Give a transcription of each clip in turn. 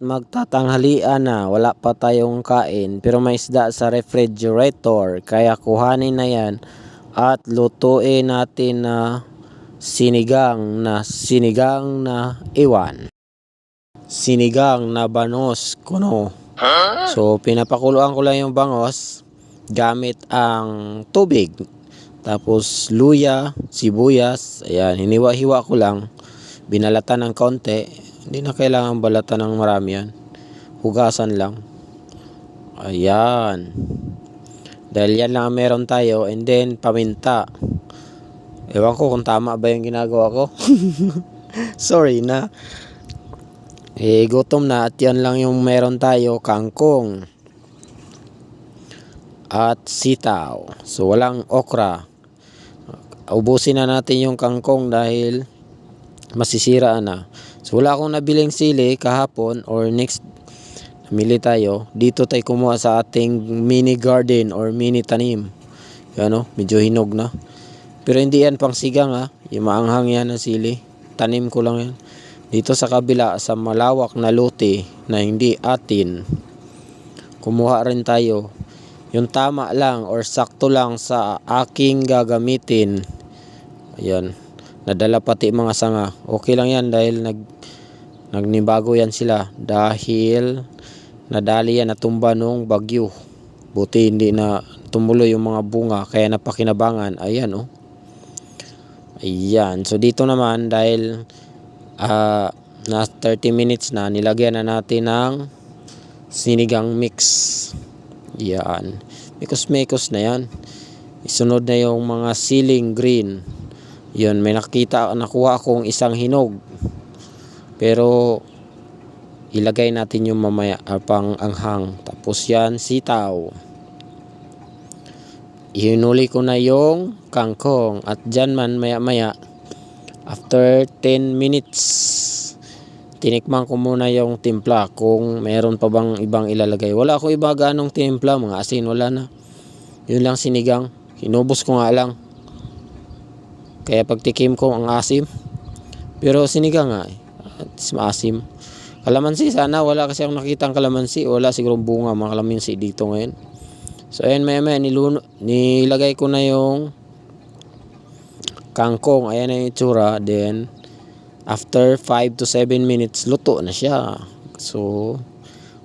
magtatanghalian na, wala pa tayong kain, pero may isda sa refrigerator, kaya kuhanin na yan at lutuin natin na sinigang na iwan. Sinigang na banos kuno. So pinapakuluan ko lang yung bangos gamit ang tubig. Tapos luya, sibuyas, ayan, hiniwa-hiwa ko lang. Binalatan ng konti. Hindi na kailangan balatan ng marami yan. Hugasan lang. Ayan. Dahil yan lang ang meron tayo. And then paminta. Ewan ko kung tama ba yung ginagawa ko. Sorry na. Gutom na at yan lang yung meron tayo. Kangkong at sitaw. So walang okra. Ubusin na natin yung kangkong dahil masisira na. So wala akong nabiling sili kahapon or next namili tayo. Dito tayo kumuha sa ating mini garden or mini tanim. Yan o, medyo hinog na. Pero hindi yan pang sigang ha. Yung maanghang yan ng sili. Tanim ko lang yan. Dito sa kabila sa malawak na lote na hindi atin, kumuha rin tayo. Yung tama lang or sakto lang sa aking gagamitin. Ayan. Nadala pati mga sanga. Okay lang yan dahil nagnibago yan sila. Dahil nadali yan, natumba nung bagyo. Buti hindi na tumuloy yung mga bunga kaya napakinabangan. Ayan oh. Ayan. So dito naman dahil na 30 minutes na, nilagyan na natin ng sinigang mix. Yan. Mekos na yan. Isunod na yung mga siling green. Yun, may nakuha akong isang hinog. Pero ilagay natin yung mamaya pang anghang. Tapos yan, sitaw. Hinuli ko na yung kangkong. At dyan man maya after 10 minutes, tinikman ko muna yung timpla kung meron pa bang ibang ilalagay. Wala akong iba ganong timpla, mga asin, wala na. Yun lang sinigang. Hinubos ko nga lang. Kaya pagtikim ko ang asim. Pero sinigang nga maasim. Kalamansi sana, wala kasi akong nakita ang kalamansi. Wala siguro bunga mga kalamansi dito ngayon. So ayan, maya nilagay ko na yung kangkong. Ayan na yung itsura. Then after 5 to 7 minutes luto na siya. So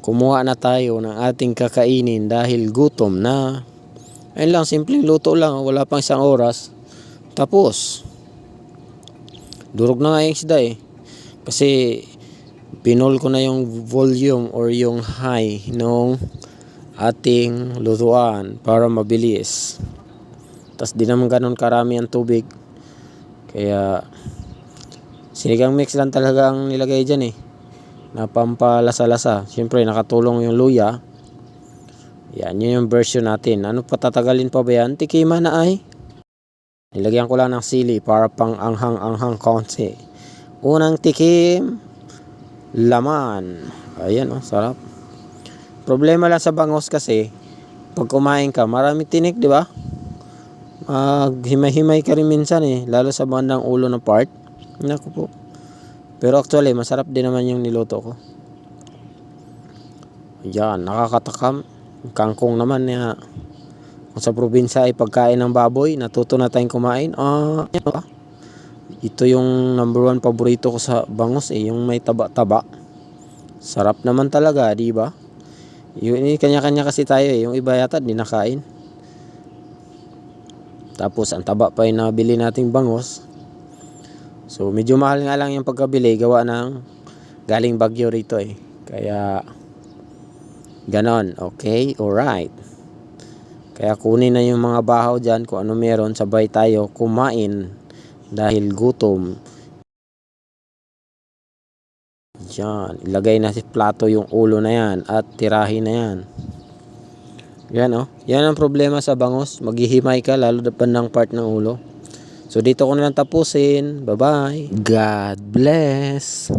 kumuha na tayo ng ating kakainin dahil gutom na. Ayun lang, simpleng luto lang. Wala pang isang oras. Tapos durog na nga yung isda eh. Kasi pinol ko na yung volume or yung high nung ating lutuan para mabilis. Tapos di naman ganun karami ang tubig. Kaya sinigang mix lang talaga ang nilagay dyan eh. Na pampalasa-lasa. Siyempre nakatulong yung luya. Yan, yun yung version natin. Ano patatagalin pa ba yan? Tikiman na ay. Nilagyan ko lang ng sili para pang anghang konti. Unang tikim, laman. Ayan oh, sarap. Problema lang sa bangos kasi pag kumain ka, marami tinik, di ba? Himay-himay ka rin minsan eh, lalo sa bandang ulo na part. Naku po. Pero actually masarap din naman yung niluto ko. Yan, nakakatakam. Kangkong naman niya. Kung sa probinsya ay pagkain ng baboy, natuto na tayong kumain. Ito yung number 1 paborito ko sa bangos eh, yung may taba-taba. Sarap naman talaga, di ba? Yung kanya-kanya kasi tayo eh, yung iba yata di nakain. Tapos ang taba pa yung nabili nating bangos. So medyo mahal nga lang yung pagkabili, gawa ng galing Bagyo rito eh. Kaya ganon, okay, alright. Kaya kunin na yung mga bahaw dyan, kung ano meron, sabay tayo kumain dahil gutom. Yan, ilagay na si plato yung ulo na yan at tirahin na yan. Yan oh. Yan ang problema sa bangos. Maghihimay ka lalo na bandang part ng ulo. So dito ko na lang tapusin. Bye bye. God bless.